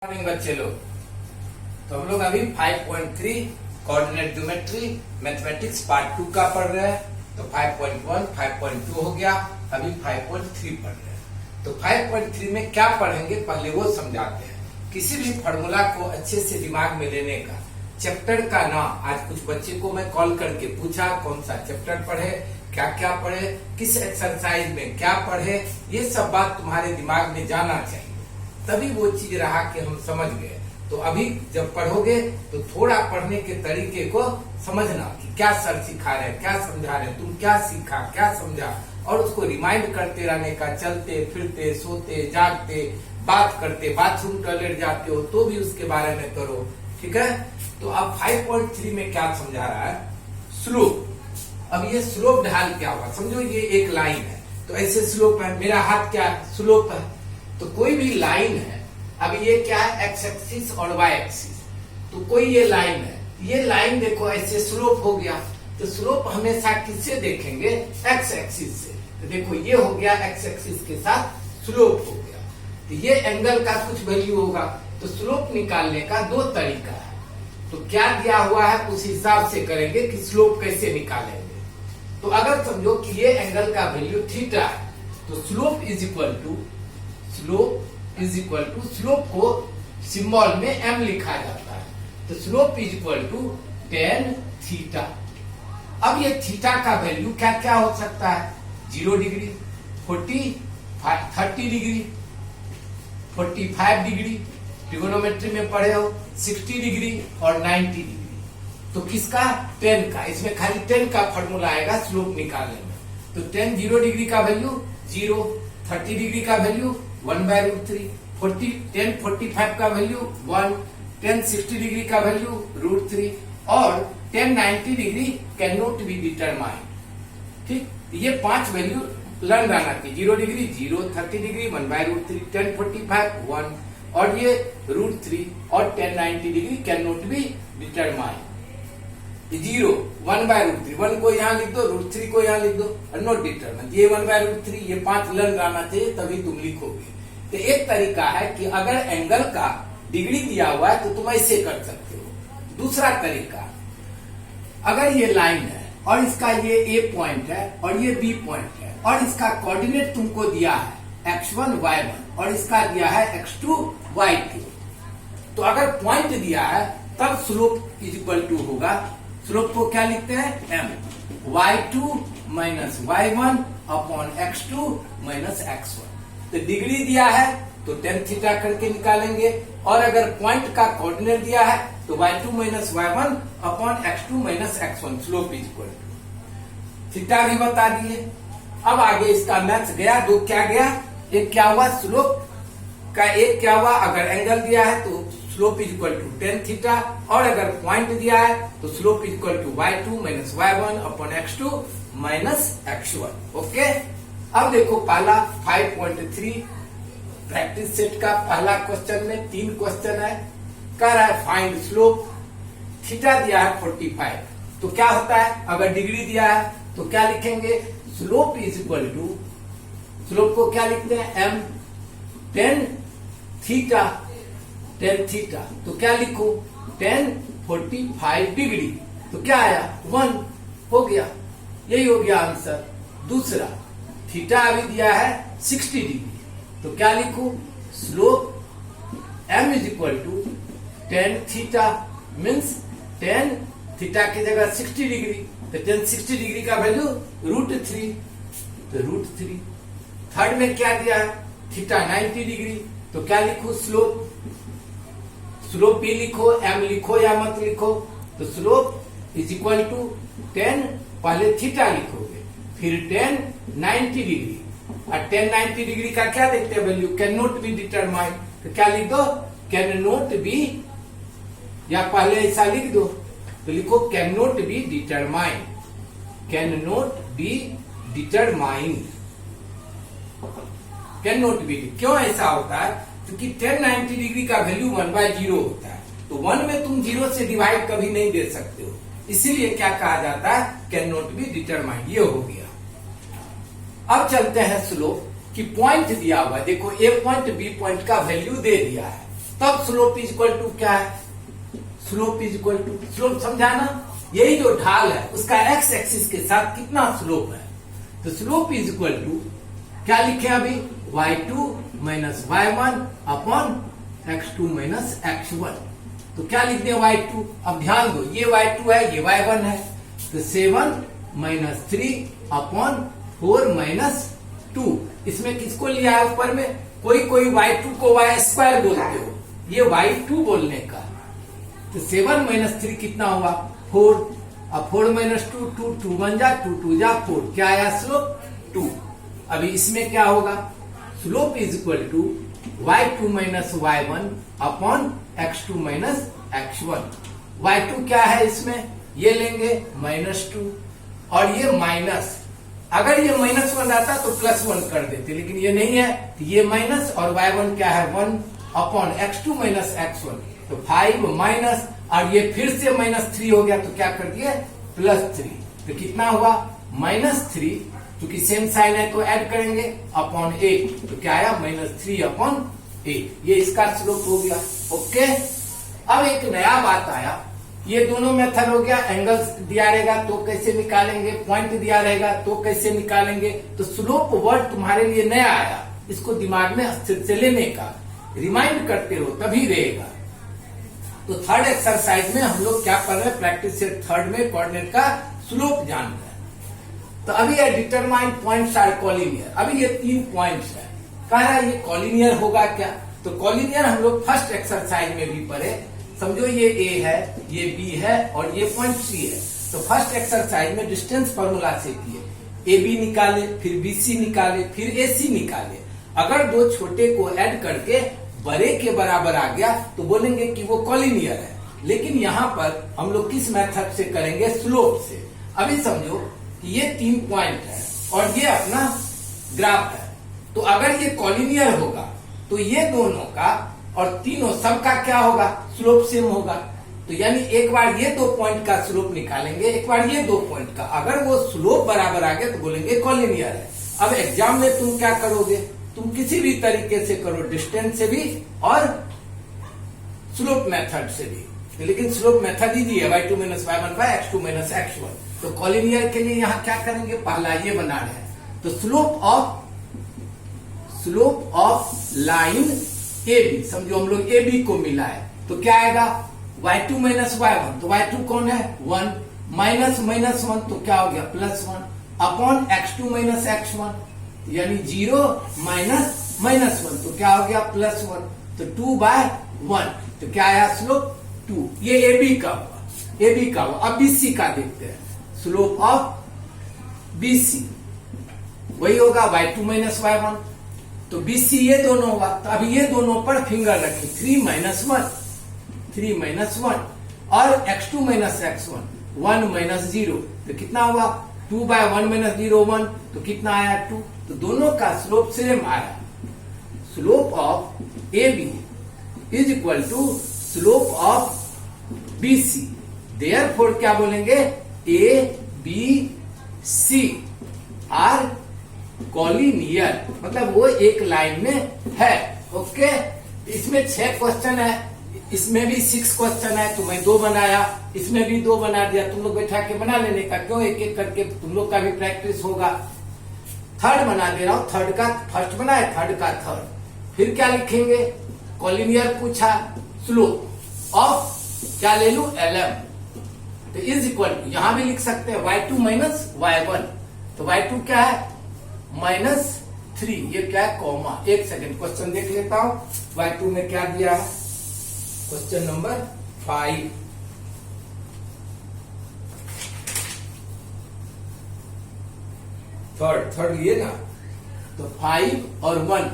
Morning बच्चे लोग। तो हम लोग अभी 5.3 कोऑर्डिनेट ज्योमेट्री मैथमेटिक्स पार्ट 2 का पढ़ रहे हैं। तो 5.1 5.2 हो गया, अभी 5.3 पढ़ रहे हैं। तो 5.3 में क्या पढ़ेंगे पहले वो समझाते हैं। किसी भी फॉर्मूला को अच्छे से दिमाग में लेने का चैप्टर का नाम, आज कुछ बच्चे को मैं कॉल करके पूछा कौन सा चैप्टर पढ़े, क्या क्या पढ़े, किस एक्सरसाइज में क्या पढ़े, ये सब बात तुम्हारे दिमाग में जाना चाहिए, तभी वो चीज रहा कि हम समझ गए। तो अभी जब पढ़ोगे तो थोड़ा पढ़ने के तरीके को समझना कि क्या सर सिखा रहे, क्या समझा रहे, तुम क्या सीखा, क्या समझा, और उसको रिमाइंड करते रहने का। चलते फिरते, सोते जागते, बात करते, बाथरूम टॉयलेट जाते हो तो भी उसके बारे में करो, ठीक है। तो अब 5.3 में क्या समझा रहा है, स्लोप। अब ये स्लोप ढाल क्या हुआ, समझो ये एक लाइन है, तो ऐसे स्लोप है, मेरा हाथ क्या स्लोप है। तो कोई भी लाइन है, अब ये क्या है, एक्स एक्सिस और वाई एक्सिस। तो कोई ये लाइन है, ये लाइन देखो ऐसे स्लोप हो गया। तो स्लोप हमेशा किससे देखेंगे, एक्स एक्सिस से। तो देखो ये हो गया एक्स एक्सिस के साथ स्लोप हो गया। तो ये एंगल का कुछ वैल्यू होगा। तो स्लोप निकालने का दो तरीका है। तो क्या दिया हुआ है उस हिसाब से करेंगे कि स्लोप कैसे निकालेंगे। तो अगर समझो कि ये एंगल का वैल्यू थीटा है, तो slope is equal to slope को सिंबल में एम लिखा जाता है। तो slope is equal to tan theta. अब ये थीटा का वैल्यू क्या क्या हो सकता है, 0 डिग्री, 30 डिग्री, 45 डिग्री, ट्रिगोनोमेट्री में पढ़े हो, 60 डिग्री और 90 डिग्री। तो किसका, tan का। इसमें खाली tan का फॉर्मूला आएगा स्लोप निकालने में। तो tan 0 डिग्री का वैल्यू 0, 30 डिग्री का वैल्यू 1/√3, 10 45 का वैल्यू 1, 10 60 डिग्री का वैल्यू √3 और 10 90 degree can not be determined. ठीक, ये 5 वैल्यू लर्न रहना चाहिए। 0 डिग्री 0, 30 डिग्री 1/√3, 10 45 1 और ये √3 और 10 90 degree can not be determined. 0 1/√3, 1 को यहाँ लिख दो, √3 को यहाँ लिख दो, और नॉट डिटरमाइंड। ये 1/√3, ये 5 लर्न रहना चाहिए, तभी तुम लिखोगे। तो एक तरीका है कि अगर एंगल का डिग्री दिया हुआ है तो तुम ऐसे कर सकते हो। दूसरा तरीका, अगर ये लाइन है और इसका ये ए पॉइंट है और ये बी पॉइंट है और इसका कोऑर्डिनेट तुमको दिया है x1 y1 और इसका दिया है x2 y2। तो अगर पॉइंट दिया है तब स्लोप इज इक्वल टू होगा, स्लोप को क्या लिखते हैं, m y2 minus y1 upon x2 minus x1। तो डिग्री दिया है तो tan थीटा करके निकालेंगे, और अगर पॉइंट का कोऑर्डिनेट दिया है तो y2 minus y1 upon x2 minus x1 slope is equal to. Theta भी बता दिए। अब आगे इसका मैथ गया, दो क्या गया, एक क्या हुआ, स्लोप का एक क्या हुआ, अगर एंगल दिया है तो slope is equal to tan theta, और अगर पॉइंट दिया है तो slope is equal to y2 minus y1 upon x2 minus x1। Okay. अब देखो पहला 5.3 प्रैक्टिस सेट का पहला क्वेश्चन में 3 क्वेश्चन है। कह रहा है फाइंड स्लोप, थीटा दिया है 45। तो क्या होता है, अगर डिग्री दिया है तो क्या लिखेंगे, slope is equal to, slope को क्या लिखते हैं, m tan theta, tan theta. तो क्या लिखो, tan 45 डिग्री। तो क्या आया, 1 हो गया, यही हो गया आंसर। दूसरा, थीटा अभी दिया है 60 डिग्री। तो क्या लिखू, slope m is equal to tan theta means tan theta की जगह 60 डिग्री। तो tan 60 डिग्री का वैल्यू √3, तो √3। थर्ड में क्या दिया है, थीटा 90 डिग्री। तो क्या लिखू, स्लोप भी लिखो, m लिखो या मत लिखो। तो slope is equal to tan, पहले थीटा लिखोगे, फिर tan 90 डिग्री, और tan 90 डिग्री का क्या देखते हैं value, can not be determined. तो क्या लिख दो, कैन नॉट बी, या पहले ऐसा लिख दो, तो लिखो can not be determined, can not be determined, can not B. क्यों ऐसा होता है, क्योंकि tan 90 डिग्री का वैल्यू 1/0 होता है। तो 1 में तुम 0 से डिवाइड कभी नहीं दे सकते हो, इसीलिए क्या कहा जाता है, कैन नॉट बी डिटरमाइंड। ये हो गया। अब चलते हैं स्लोप की, पॉइंट दिया हुआ है, देखो ए पॉइंट बी पॉइंट का वैल्यू दे दिया है। तब स्लोप इज इक्वल टू क्या है, slope is equal to, slope समझा ना, यही जो ढाल है उसका एक्स एक्सिस के साथ कितना स्लोप है, तो स्लोप इज इक्वल टू क्या लिखे अभी, y2 minus y1 upon x2 minus x1। तो क्या लिख दिया y2, अब ध्यान दो ये y2 है ये y1 है, तो 7 माइनस 3 अपॉन 4 माइनस 2। इसमें किसको लिया है ऊपर में, कोई y2 को y स्क्वायर बोलते हो, ये y2 बोलने का, तो 7 माइनस 3 कितना हुआ 4, अब 4 माइनस 2 2 2 1 जा 2 2 जा 4, क्या आया स्लोप 2। अभी इसमें क्या होगा, slope is equal to y2 minus y1 upon x2 minus x1। y2 क्या है इसमें, ये लेंगे -2 और ये माइनस, अगर ये -1 आता तो +1 कर देते, लेकिन ये नहीं है, तो ये माइनस और y1 क्या है 1 अपॉन x2 माइनस x1, तो 5 माइनस और ये फिर से -3 हो गया, तो क्या कर दिए +3, तो कितना हुआ -3, क्योंकि सेम साइन है तो ऐड करेंगे अपॉन 8, तो क्या आया -3 अपॉन 8, ये इसका स्लोप हो गया। ओके, अब एक नया बात आया, ये दोनों मेथड हो गया, एंगल्स दिया रहेगा तो कैसे निकालेंगे, पॉइंट दिया रहेगा तो कैसे निकालेंगे, तो स्लोप वर्ड तुम्हारे लिए नया आया, इसको दिमाग में अस्थिर से लेने का, रिमाइंड करते रहो तभी रहेगा। तो थर्ड एक्सरसाइज में हम लोग क्या कर रहे हैं, प्रैक्टिस से थर्ड में कोऑर्डिनेट का स्लोप जान रहे हैं। तो अभी ये डिटरमाइन पॉइंट्स आर कॉलिनियर, अभी ये 3 पॉइंट्स है, कह रहा है ये कॉलिनियर होगा क्या, तो कॉलिनियर हम लोग फर्स्ट एक्सरसाइज में भी पढ़े, समझो ये A है ये B है और ये पॉइंट C है, तो फर्स्ट एक्सरसाइज में डिस्टेंस फॉर्मूला से किए, AB निकाले फिर BC निकाले फिर AC निकाले, अगर दो छोटे को ऐड करके बड़े के बराबर आ गया तो बोलेंगे कि वो कॉलिनियर है, लेकिन यहाँ पर हम लोग किस मेथड से करेंगे, स्लोप से। अभी समझो कि ये 3 पॉइंट है और ये अपना ग्राफ है, तो अगर ये कॉलिनियर होगा तो ये दोनों का और तीनों सबका क्या होगा, स्लोप सेम होगा, तो यानी एक बार ये 2 पॉइंट का स्लोप निकालेंगे, एक बार ये 2 पॉइंट का, अगर वो स्लोप बराबर आ गया तो बोलेंगे कॉलिनियर है। अब एग्जाम में तुम क्या करोगे, तुम किसी भी तरीके से करो, डिस्टेंस से भी और स्लोप मेथड से भी, लेकिन स्लोप मेथड ही है y2 minus y1 bye x2 minus x1। तो कॉलिनियर के लिए यहाँ क्या करेंगे, पहला ये बना रहे हैं, तो स्लोप ऑफ लाइन AB, समझो हम लोग AB को मिला है, तो क्या आएगा y2 माइनस y1, तो y2 कौन है 1, -1 तो क्या हो गया +1 अपॉन x2 माइनस x1, यानी 0 -1 तो क्या हो गया +1, तो 2/1, तो क्या आया स्लोप 2, ये AB का हुआ। अब BC का देखते हैं, स्लोप ऑफ BC वही होगा y2 माइनस y1, तो BC ये दोनों होगा, तो अभी ये दोनों पर फिंगर रखें, 3 माइनस 1 और x2 माइनस x1 1 माइनस 0, तो कितना हुआ 2/1 माइनस 0 1, तो कितना आया 2, तो दोनों का स्लोप सेम आया। Slope of AB is equal to slope of BC, therefore क्या बोलेंगे, ABC आर कॉलिनियर, मतलब वो एक लाइन में है। ओके, इसमें 6 क्वेश्चन है, इसमें भी 6 क्वेश्चन है, तो मैं 2 बनाया, इसमें भी 2 बना दिया, तुम लोग बैठा के बना लेने का, क्यों एक एक करके तुम लोग का भी प्रैक्टिस होगा। थर्ड बना दे रहा हूं, थर्ड का फर्स्ट बनाए, थर्ड का थर्ड, फिर क्या लिखेंगे, कॉलिनियर पूछा, स्लोप ऑफ क्या ले लू LM, तो इज इक्वल टू, यहां भी लिख सकते हैं y2 माइनस y1, तो y2 क्या है -3, ये क्या है कॉमा, एक सेकेंड क्वेश्चन देख लेता हूं, y2 में क्या दिया है, क्वेश्चन नंबर 5, थर्ड ये ना, तो 5 और 1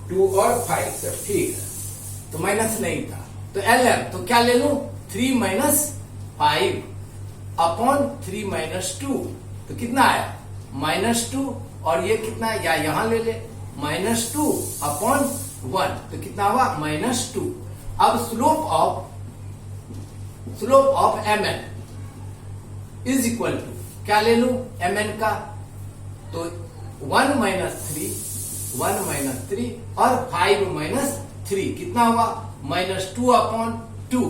2 और 5 सब ठीक है, तो माइनस नहीं था, तो LM तो क्या ले लूं 3 माइनस 5 अपॉन 3 माइनस 2, तो कितना आया -2, और ये कितना, या यहां ले ले -2 अपॉन 1, तो कितना हुआ -2। अब slope of MN is equal to क्या ले लू MN का, तो 1 माइनस 3 और 5 माइनस 3 कितना हुआ -2/2,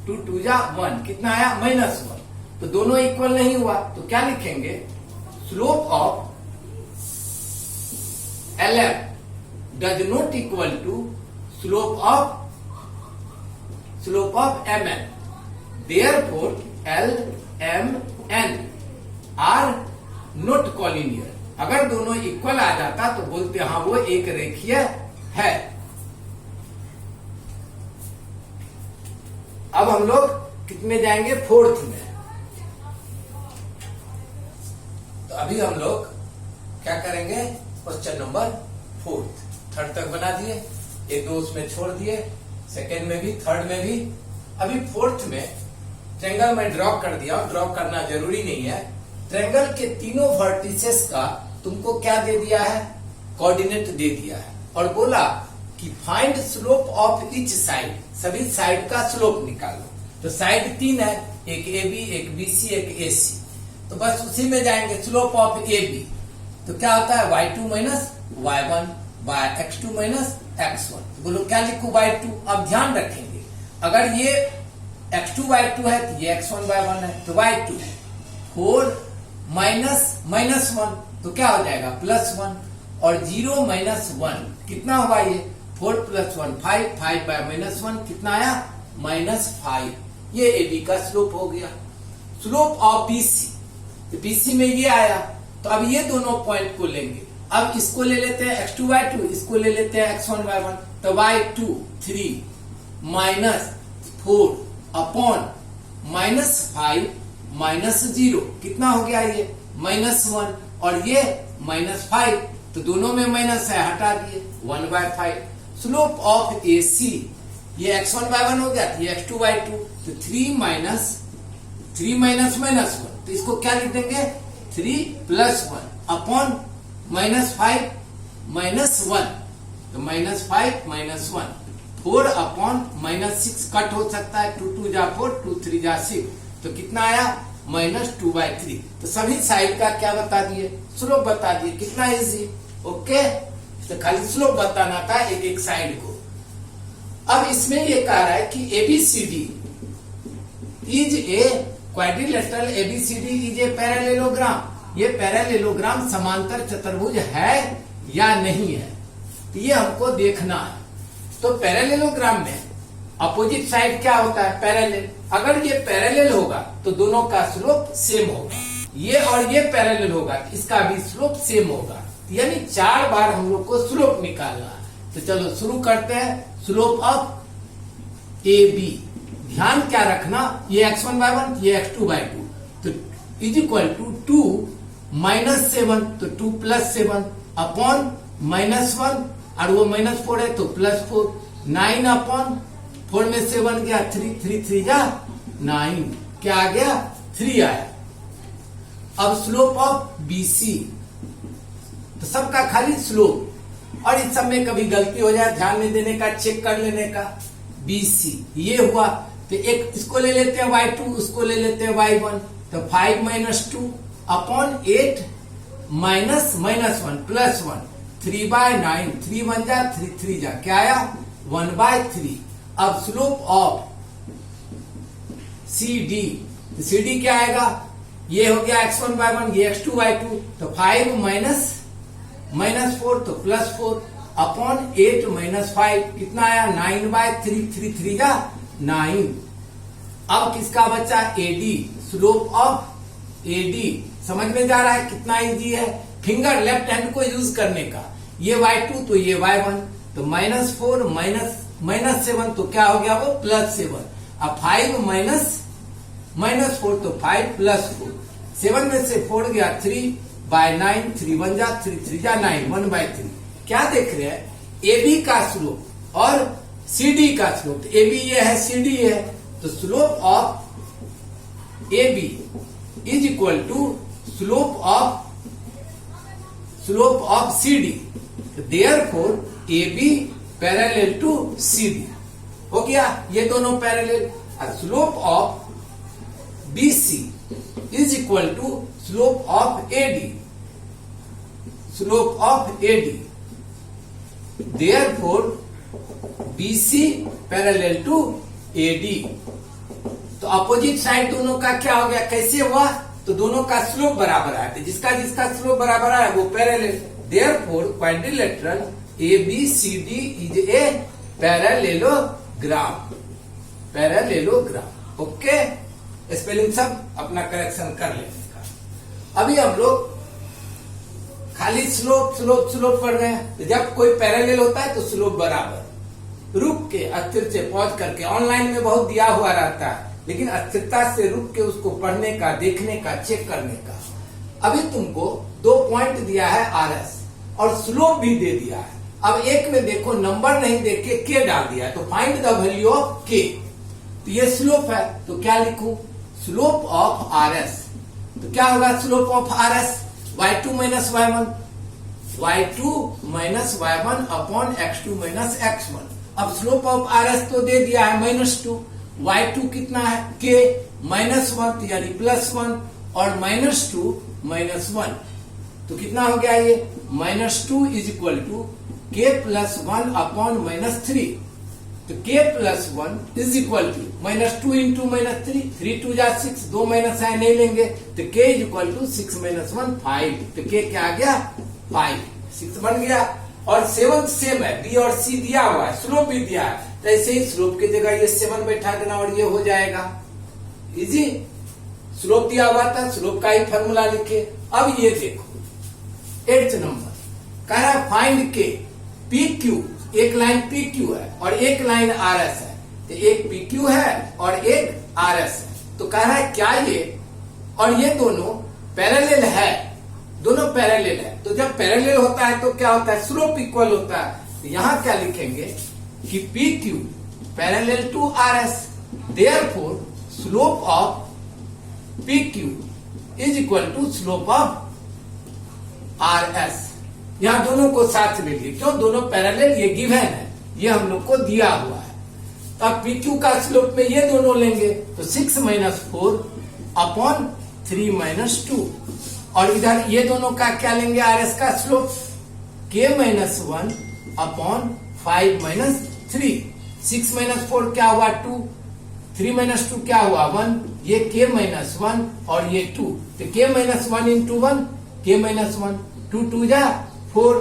2 2 जा 1, कितना आया -1। तो दोनों इक्वल नहीं हुआ तो क्या लिखेंगे, slope of LM does not equal to slope of MN, therefore L M N are not collinear. अगर दोनों इक्वल आ जाता तो बोलते हाँ वो एक रेखीय है। अब हम लोग कितने जाएंगे, 4th में। तो अभी हम लोग क्या करेंगे, क्वेश्चन नंबर 4th, 3rd तक बना दिए, 1 2 उसमें छोड़ दिए, 2nd में भी, 3rd में भी। अभी 4th में ट्रायंगल में ड्रॉ कर दिया, ड्रॉ करना जरूरी नहीं है। ट्रायंगल के तीनों वर्टिसेस का तुमको क्या दे दिया है, कोऑर्डिनेट दे दिया है, और बोला कि find slope of each side, सभी साइड का स्लोप निकालो। तो साइड 3 है, एक AB, एक BC, एक AC। तो बस उसी में जाएंगे, स्लोप ऑफ AB तो क्या होता है, y2 minus y1 bye x2 minus x1। तो बोलो क्या लिखूं, y2। अब ध्यान रखेंगे, अगर ये x2 y2 है तो ये x1 y1 है, तो y2 4 माइनस 1 तो क्या हो जाएगा +1, और 0 माइनस 1 कितना हुआ, ये 4 + 1 5, 5 बाय -1 कितना आया -5। ये AB का स्लोप हो गया। स्लोप ऑफ BC, तो BC में ये आया, तो अब ये दोनों पॉइंट को लेंगे। अब इसको ले लेते हैं x2 y2, इसको ले लेते हैं x1 y1, तो y2 3 -4 अपॉन -5 -0 कितना हो गया, ये -1, और ये -5, तो दोनों में माइनस है, हटा दिए 1/5। स्लोप ऑफ AC, ये x1 y1 हो गया, ये x2 y2, तो 3 माइनस -1, तो इसको क्या लिख देंगे, 3 + 1 अपॉन -5 -1, तो -5 -1, 4 अपॉन -6 कट हो सकता है, 2 2 जा 4, 2 3 जा 6, तो कितना आया -2/3। तो सभी साइड का क्या बता दिए, स्लोप बता दिए। कितना इजी, ओके। तो खाली स्लोप बताना था एक एक साइड को। अब इसमें ये कह रहा है कि ABCD is a quadrilateral, ABCD is a parallelogram. ये पैरेललोग्राम समांतर चतुर्भुज है या नहीं है, तो ये हमको देखना है। तो पैरेललोग्राम में अपोजिट साइड क्या होता है, पैरेलल। अगर ये पैरेलल होगा तो दोनों का स्लोप सेम होगा, ये और ये पैरेलल होगा, इसका भी स्लोप सेम होगा। यानी 4 बार हम लोग को स्लोप निकालना है। तो चलो शुरू करते हैं। स्लोप ऑफ AB, ध्यान क्या रखना, ये x1 y1, ये x2 y2, तो इज इक्वल टू 2 -7, तो 2 + 7 अपॉन -1, और वो -4 है तो +4, 9 अपॉन 4 में 7 गया, 3 3 3 जा 9, क्या आ गया 3 आया। अब स्लोप ऑफ BC, तो सबका खाली स्लोप, और इस सब में कभी गलती हो जाए ध्यान नहीं देने का, चेक कर लेने का। BC ये हुआ, तो एक इसको ले लेते हैं y2, उसको ले लेते हैं y1, तो 5 - 2 अपॉन 8 -1 +1, 3/9, 3 1 जा 3 3 जा, क्या आया 1/3। अब स्लोप ऑफ CD, तो CD क्या आएगा, ये हो गया x1 y1, ये x2 y2, तो 5 -4 तो +4 अपॉन 8 -5 कितना आया 9/3, 3 3 जा 9। अब किसका बच्चा, AD, स्लोप ऑफ AD समझ में जा रहा है कितना इजी है, फिंगर लेफ्ट हैंड को यूज करने का। ये y2 तो ये y1, तो -4 -7 तो क्या हो गया वो +7, अब 5 -4 तो 5 +4, 7 में से 4 गया 3/9, 3 1 जा 3 3 जा 9, 1/3। क्या देख रहे हैं, AB का स्लोप और CD का स्लोप। AB ये है, CD है, तो slope of AB is equal to slope of CD, therefore AB parallel to CD हो गया, ये दोनों parallel. Slope of BC is equal to slope of AD, therefore BC parallel to AD। तो opposite side दोनों का क्या हो गया, कैसे हुआ, तो दोनों का स्लोप बराबर आया, तो जिसका जिसका स्लोप बराबर आया वो parallel. Therefore quadrilateral ABCD is a parallelogram. Parallelogram, okay. Spelling सब अपना करेक्शन कर लेने का। अभी हम लोग खाली स्लोप स्लोप स्लोप पढ़ रहे हैं, तो जब कोई पैरेलल होता है तो स्लोप बराबर। रुक के अस्थिर से पॉज करके, ऑनलाइन में बहुत दिया हुआ रहता है, लेकिन अस्थिरता से रुक के उसको पढ़ने का, देखने का, चेक करने का। अभी तुमको 2 पॉइंट दिया है RS और स्लोप भी दे दिया है। अब एक में देखो नंबर नहीं देके के डाल दिया है, तो फाइंड द वैल्यू ऑफ के। तो ये स्लोप है, तो क्या लिखूं, स्लोप ऑफ RS। तो क्या होगा slope of RS, y2 minus y1, y2 minus y1 upon x2 minus x1। अब स्लोप ऑफ RS तो दे दिया है -2, y2 कितना है k -1 यानी +1 और -2 -1, तो कितना हो गया ये -2 is equal to k plus 1 upon -3। तो k plus 1 is equal to -2 into -3, 3 2 जा 6, 2 माइनस है नहीं लेंगे, तो k is equal to 6 minus 1 5। तो k क्या आ गया 5, 6 बन गया। और 7 सेम है, B और C दिया हुआ है, स्लोप भी दिया है, तो ऐसे ही स्लोप की जगह ये 7 बैठा देना और ये हो जाएगा इजी। स्लोप दिया हुआ था, स्लोप का ही फॉर्मूला लिखे। अब ये देखो 8th नंबर कह रहा है फाइंड के PQ, एक लाइन PQ है और एक लाइन RS है, तो एक PQ है और एक RS है। तो कह रहा है क्या ये और ये दोनों पैरेलल है, दोनों पैरेलल है। तो जब पैरेलल होता है तो क्या होता है, स्लोप इक्वल होता है। तो यहां क्या लिखेंगे कि PQ parallel to RS, therefore slope of PQ is equal to slope of RS। यहां दोनों को साथ में लिए, क्यों, दोनों पैरेलल, ये गिवन है, ये हम लोग को दिया हुआ है। तो अब PQ का स्लोप में ये दोनों लेंगे, तो 6 माइनस 4 अपॉन 3 माइनस 2, और इधर ये दोनों का क्या लेंगे RS का slope, k minus 1 upon 5 minus 3। 6 minus 4 क्या हुआ 2, 3 माइनस 2 क्या हुआ 1, ये k माइनस 1 और ये 2, तो k minus 1 into 1 k minus 1, 2 2 जा 4,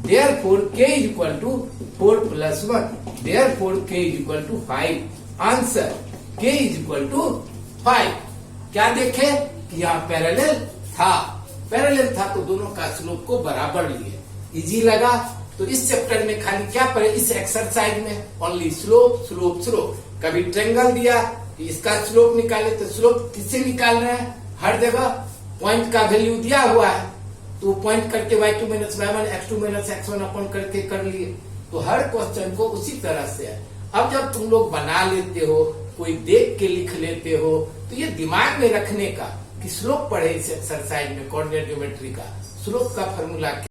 therefore k is equal to 4 plus 1, therefore k is equal to 5। Answer k is equal to 5। क्या देखे कि यहाँ पैरेलल था, पैरेलल था तो दोनों का स्लोप को बराबर लिए। इजी लगा। तो इस चैप्टर में खाली क्या पढ़े, इस एक्सरसाइज में ओनली स्लोप स्लोप स्लोप। कभी ट्रेंगल दिया कि इसका स्लोप निकाले, तो स्लोप किससे निकाल रहे हैं, हर जगह पॉइंट का वैल्यू दिया हुआ है, तो पॉइंट करके y2 minus y1 x2 minus x1 अपन करके कर लिए। तो हर क्वेश्चन को उसी तरह से है। अब जब तुम लोग बना लेते हो, कोई देख के लिख लेते हो, तो ये दिमाग में रखने का कि स्लोप पढ़े इस एक्सरसाइज में, कोऑर्डिनेट ज्योमेट्री का स्लोप का फॉर्मूला